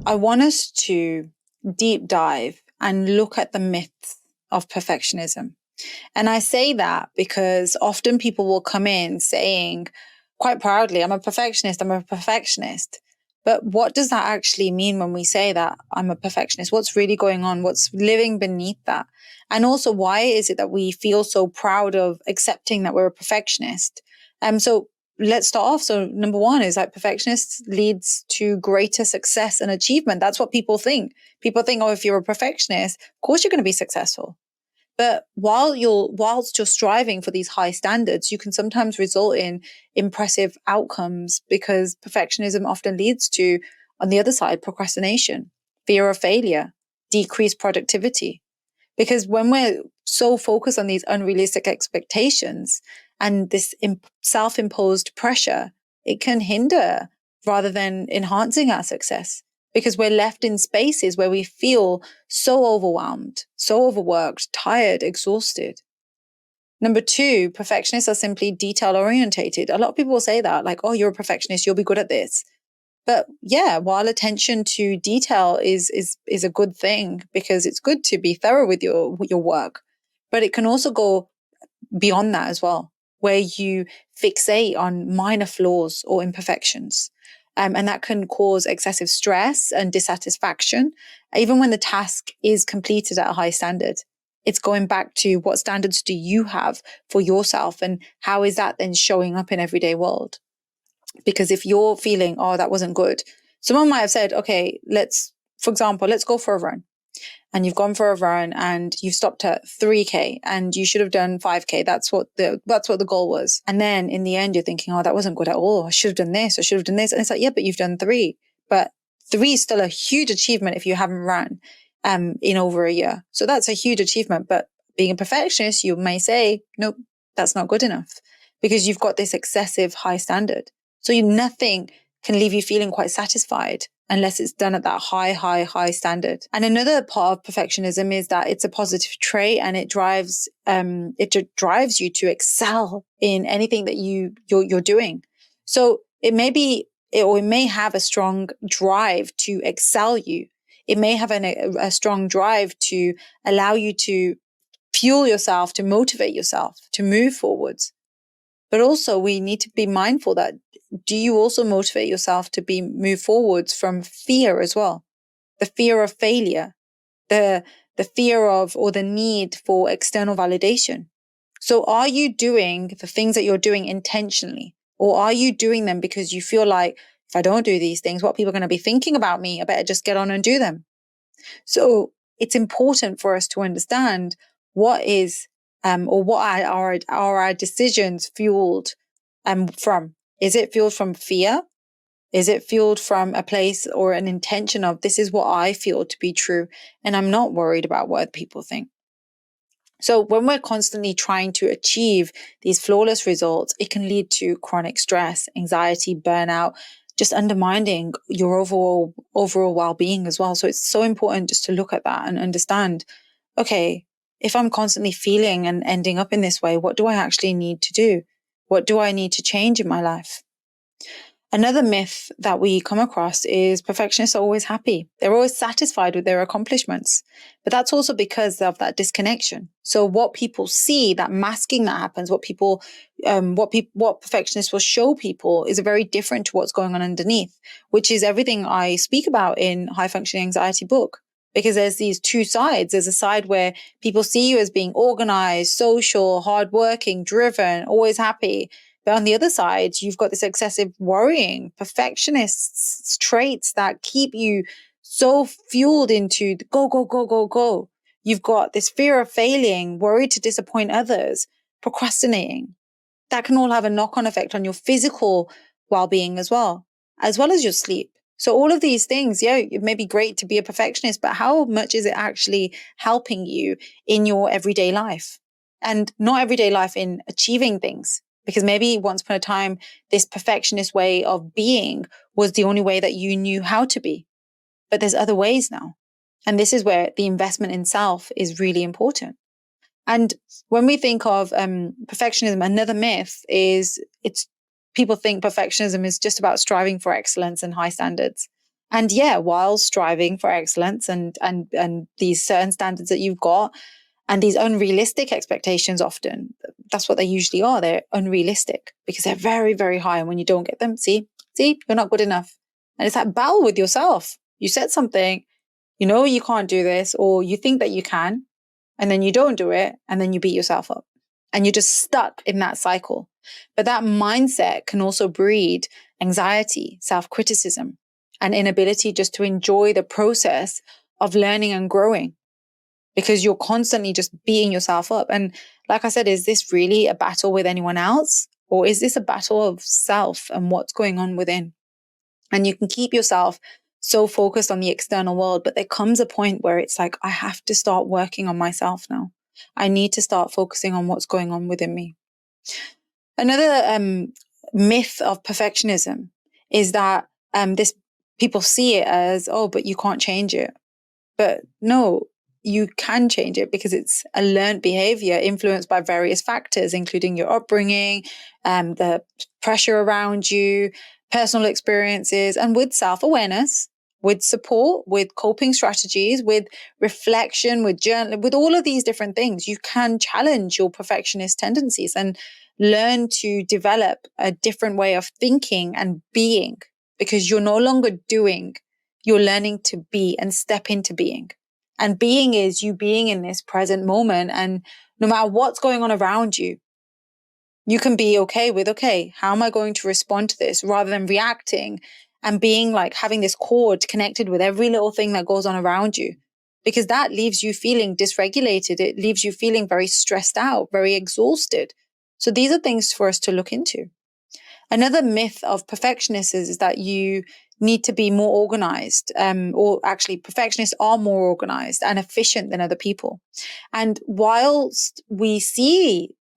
I want us to deep dive and look at the myths of perfectionism. And I say that because often people will come in saying quite proudly, I'm a perfectionist, I'm a perfectionist. But what does that actually mean when we say that I'm a perfectionist? What's really going on? What's living beneath that? And also, why is it that we feel so proud of accepting that we're a perfectionist? So let's start off. So number one is like perfectionist leads to greater success and achievement. That's what people think. People think, oh, if you're a perfectionist, of course you're going to be successful. But whilst you're striving for these high standards, you can sometimes result in impressive outcomes because perfectionism often leads to, on the other side, procrastination, fear of failure, decreased productivity. Because when we're so focused on these unrealistic expectations and this self-imposed pressure, it can hinder rather than enhancing our success because we're left in spaces where we feel so overwhelmed, so overworked, tired, exhausted. Number two, perfectionists are simply detail orientated. A lot of people will say that, like, oh, you're a perfectionist, you'll be good at this. But yeah, while attention to detail is a good thing because it's good to be thorough with your work, but it can also go beyond that as well, where you fixate on minor flaws or imperfections. And that can cause excessive stress and dissatisfaction, even when the task is completed at a high standard. It's going back to what standards do you have for yourself and how is that then showing up in everyday world? Because if you're feeling, oh, that wasn't good, someone might have said, okay, for example, let's go for a run. And you've gone for a run and you've stopped at 3K and you should have done 5K. That's what the goal was. And then in the end, you're thinking, oh, that wasn't good at all. I should have done this. I should have done this. And it's like, yeah, but you've done 3. But 3 is still a huge achievement if you haven't run in over a year. So that's a huge achievement. But being a perfectionist, you may say, nope, that's not good enough because you've got this excessive high standard. So nothing can leave you feeling quite satisfied unless it's done at that high standard. And another part of perfectionism is that it's a positive trait and it drives you to excel in anything that you're doing. So it may have a strong drive to excel you. It may have a strong drive to allow you to fuel yourself, to motivate yourself, to move forwards. But also we need to be mindful that do you also motivate yourself to move forwards from fear as well? The fear of failure, the fear of or the need for external validation. So are you doing the things that you're doing intentionally? Or are you doing them because you feel like if I don't do these things, what people are going to be thinking about me? I better just get on and do them. So it's important for us to understand what is or what are our decisions fueled from. Is it fueled from fear? Is it fueled from a place or an intention of this is what I feel to be true and I'm not worried about what people think? So when we're constantly trying to achieve these flawless results, it can lead to chronic stress, anxiety, burnout, just undermining your overall well-being as well. So it's so important just to look at that and understand, okay, if I'm constantly feeling and ending up in this way, what do I actually need to do? What do I need to change in my life? Another myth that we come across is perfectionists are always happy. They're always satisfied with their accomplishments. But that's also because of that disconnection. So what people see, that masking that happens, what perfectionists will show people is very different to what's going on underneath, which is everything I speak about in High Functioning Anxiety book. Because there's these two sides. There's a side where people see you as being organized, social, hardworking, driven, always happy. But on the other side, you've got this excessive worrying, perfectionist traits that keep you so fueled into the go, go, go, go, go. You've got this fear of failing, worried to disappoint others, procrastinating. That can all have a knock-on effect on your physical well-being as well as your sleep. So all of these things, yeah, it may be great to be a perfectionist, but how much is it actually helping you in your everyday life? And not everyday life in achieving things. Because maybe once upon a time, this perfectionist way of being was the only way that you knew how to be. But there's other ways now. And this is where the investment in self is really important. And when we think of perfectionism, another myth is people think perfectionism is just about striving for excellence and high standards. And yeah, while striving for excellence and these certain standards that you've got and these unrealistic expectations, often that's what they usually are. They're unrealistic because they're very, very high. And when you don't get them, see, you're not good enough. And it's that battle with yourself. You said something, you know, you can't do this, or you think that you can, and then you don't do it, and then you beat yourself up. And you're just stuck in that cycle. But that mindset can also breed anxiety, self-criticism, and inability just to enjoy the process of learning and growing, because you're constantly just beating yourself up. And like I said, is this really a battle with anyone else? Or is this a battle of self and what's going on within? And you can keep yourself so focused on the external world, but there comes a point where it's like, I have to start working on myself now. I need to start focusing on what's going on within me. Another myth of perfectionism is that this people see it as, oh, but you can't change it. But no, you can change it because it's a learned behavior influenced by various factors, including your upbringing, the pressure around you, personal experiences, and with self-awareness, with support, with coping strategies, with reflection, with journaling, with all of these different things, you can challenge your perfectionist tendencies and learn to develop a different way of thinking and being, because you're no longer doing, you're learning to be and step into being. And being is you being in this present moment. And no matter what's going on around you, you can be okay with, okay, how am I going to respond to this, rather than reacting and being like having this cord connected with every little thing that goes on around you, because that leaves you feeling dysregulated. It leaves you feeling very stressed out, very exhausted. So these are things for us to look into. Another myth of perfectionists is that you need to be more organized, or actually perfectionists are more organized and efficient than other people. And whilst we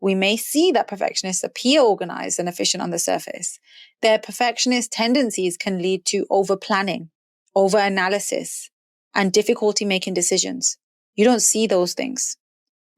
may see that perfectionists appear organized and efficient on the surface, their perfectionist tendencies can lead to over planning, over analysis, and difficulty making decisions. You don't see those things.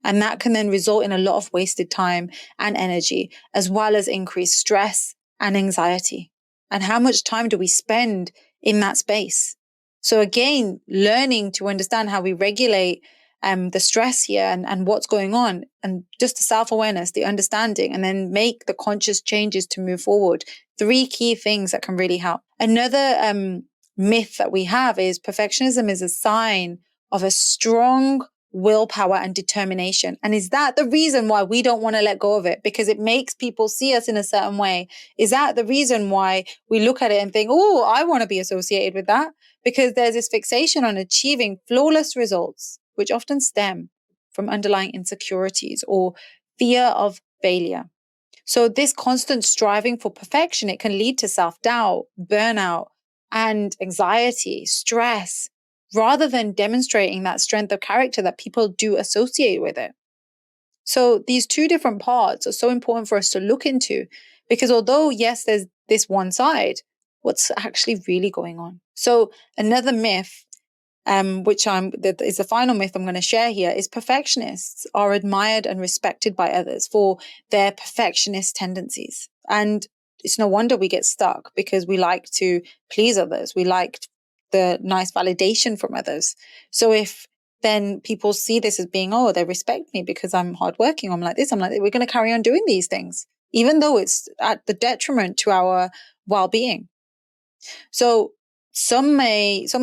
And that can then result in a lot of wasted time and energy, as well as increased stress and anxiety. And how much time do we spend in that space? So again, learning to understand how we regulate the stress here and what's going on, and just the self-awareness, the understanding, and then make the conscious changes to move forward. 3 key things that can really help. Another myth that we have is perfectionism is a sign of a strong willpower and determination. And is that the reason why we don't want to let go of it? Because it makes people see us in a certain way. Is that the reason why we look at it and think, oh, I want to be associated with that? Because there's this fixation on achieving flawless results, which often stem from underlying insecurities or fear of failure. So this constant striving for perfection, it can lead to self-doubt, burnout, and anxiety, stress, rather than demonstrating that strength of character that people do associate with it. So these 2 different parts are so important for us to look into, because although, yes, there's this one side, what's actually really going on? So another myth, that is the final myth I'm going to share here, is perfectionists are admired and respected by others for their perfectionist tendencies. And it's no wonder we get stuck, because we like to please others. We like the nice validation from others. So if then people see this as being, oh, they respect me because I'm hardworking, I'm like this, we're going to carry on doing these things, even though it's at the detriment to our well-being. So some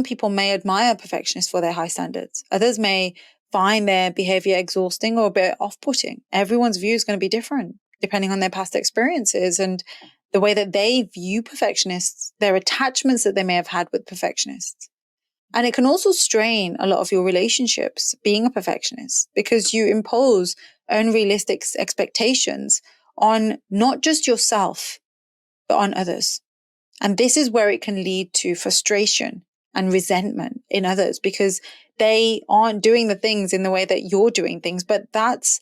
people may admire perfectionists for their high standards. Others may find their behavior exhausting or a bit off-putting. Everyone's view is going to be different depending on their past experiences and the way that they view perfectionists, their attachments that they may have had with perfectionists. And it can also strain a lot of your relationships being a perfectionist, because you impose unrealistic expectations on not just yourself, but on others. And this is where it can lead to frustration and resentment in others, because they aren't doing the things in the way that you're doing things. But that's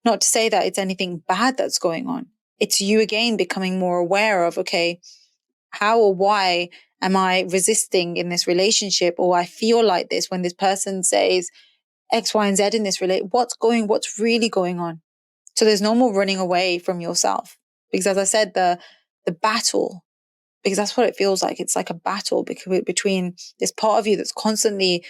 not to say that it's anything bad that's going on. It's you again becoming more aware of, okay, how or why am I resisting in this relationship? Or I feel like this when this person says X, Y, and Z in this relationship. What's really going on? So there's no more running away from yourself. Because as I said, the battle because that's what it feels like. It's like a battle between this part of you that's constantly,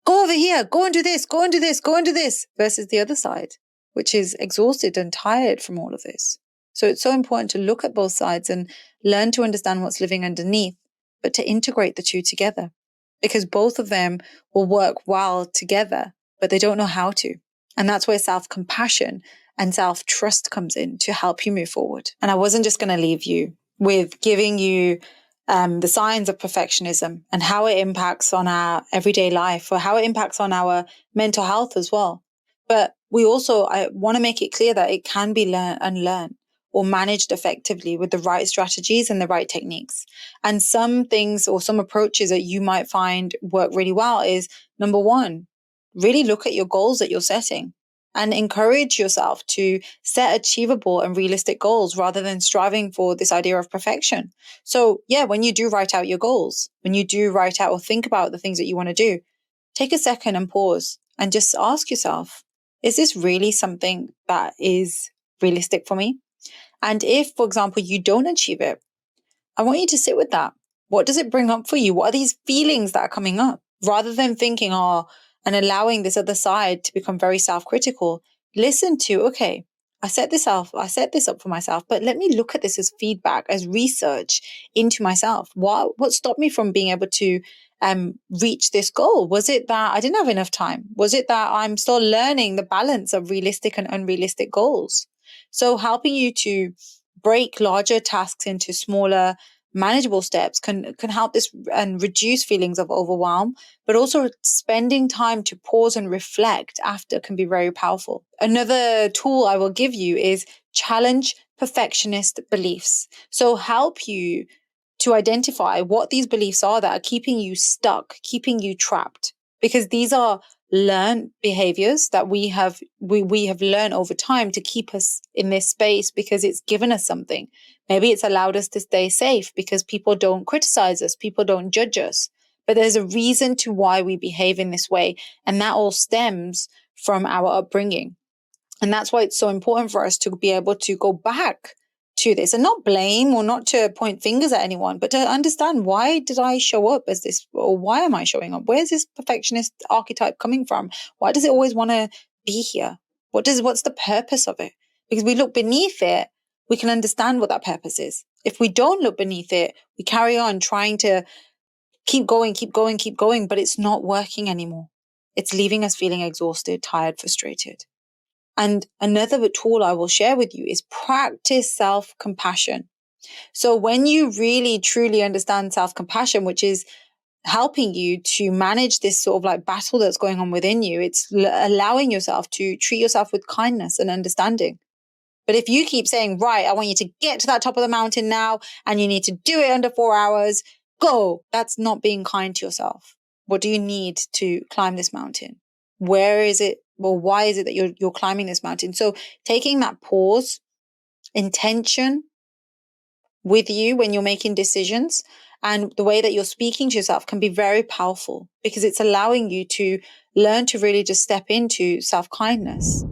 go over here, go and do this, go and do this, go and do this, versus the other side, which is exhausted and tired from all of this. So it's so important to look at both sides and learn to understand what's living underneath, but to integrate the two together, because both of them will work well together, but they don't know how to. And that's where self-compassion and self-trust comes in to help you move forward. And I wasn't just going to leave you with giving you the signs of perfectionism and how it impacts on our everyday life, or how it impacts on our mental health as well. But I want to make it clear that it can be unlearned or managed effectively with the right strategies and the right techniques. And some things or some approaches that you might find work really well is, number one, really look at your goals that you're setting and encourage yourself to set achievable and realistic goals rather than striving for this idea of perfection. So yeah, when you do write out your goals, when you do write out or think about the things that you want to do, take a second and pause and just ask yourself, is this really something that is realistic for me? And if, for example, you don't achieve it, I want you to sit with that. What does it bring up for you? What are these feelings that are coming up? Rather than thinking, and allowing this other side to become very self-critical, listen to, okay, I set this up for myself, but let me look at this as feedback, as research into myself. What stopped me from being able to reach this goal? Was it that I didn't have enough time? Was it that I'm still learning the balance of realistic and unrealistic goals? So helping you to break larger tasks into smaller, manageable steps can help this and reduce feelings of overwhelm, but also spending time to pause and reflect after can be very powerful. Another tool I will give you is challenge perfectionist beliefs. So help you to identify what these beliefs are that are keeping you stuck, keeping you trapped, because these are learned behaviors that we have learned over time to keep us in this space because it's given us something. Maybe it's allowed us to stay safe because people don't criticize us, people don't judge us. But there's a reason to why we behave in this way, and that all stems from our upbringing. And that's why it's so important for us to be able to go back to this and not blame or not to point fingers at anyone, but to understand, why did I show up as this, or why am I showing up? Where's this perfectionist archetype coming from? Why does it always want to be here? What's the purpose of it? Because we look beneath it, we can understand what that purpose is. If we don't look beneath it, we carry on trying to keep going, but it's not working anymore. It's leaving us feeling exhausted, tired, frustrated. And another tool I will share with you is practice self-compassion. So when you really, truly understand self-compassion, which is helping you to manage this sort of like battle that's going on within you, it's allowing yourself to treat yourself with kindness and understanding. But if you keep saying, right, I want you to get to that top of the mountain now, and you need to do it under 4 hours, go. That's not being kind to yourself. What do you need to climb this mountain? Where is it? Well, why is it that you're climbing this mountain? So taking that pause, intention with you when you're making decisions, and the way that you're speaking to yourself can be very powerful, because it's allowing you to learn to really just step into self-kindness.